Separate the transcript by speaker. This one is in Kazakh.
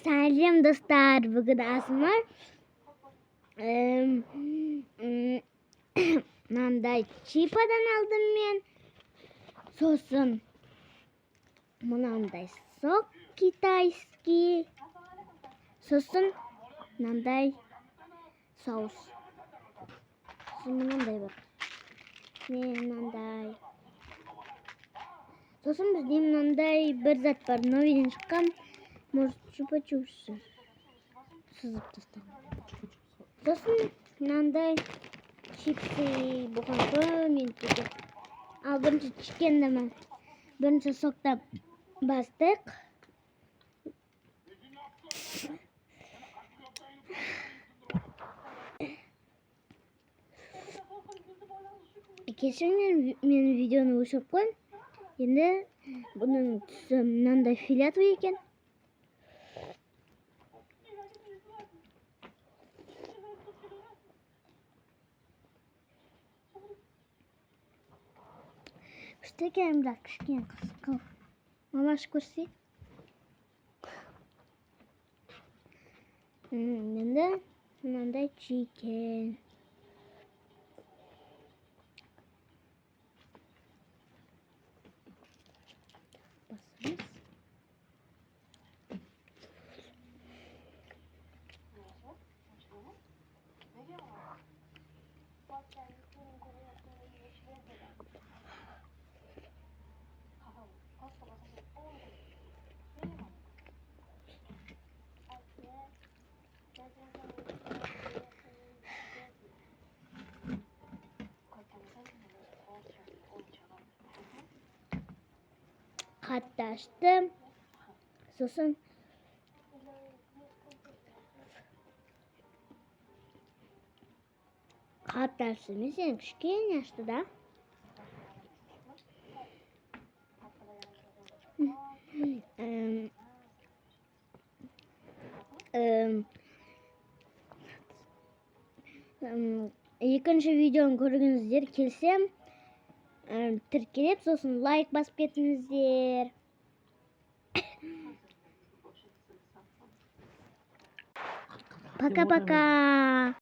Speaker 1: Сәлем достар, бүгін асмар мынандай чипадан алдым мен. Сосын мынандай сок китайский. Сосын мынандай соус. Сосын мынандай бар. Мынандай. Сосын бізде мынандай бір зат бар. Новиден шыққан. Может, чупа-чупсы. Сызып тастаған. Сосын мынандай чипсы болған мен кетіп. Ал бірінші чикенді ме? Бірінші сокта бастық. Кешіріңдер, мен видеоны өшіріп қойдым. Енді бұның түсі мынандай фиолетовый екен. Üstteki biraz kışkıya kısık. Mamaş kursi. Şimdi manda chicken. Basarız. Hatta açtım. Sosun. Hatta sen kışkıya yaştı da. Екінші видеоны көргіңіздер келсем, тіркелеп, сосын лайк басып кетіңіздер. Пока-пока.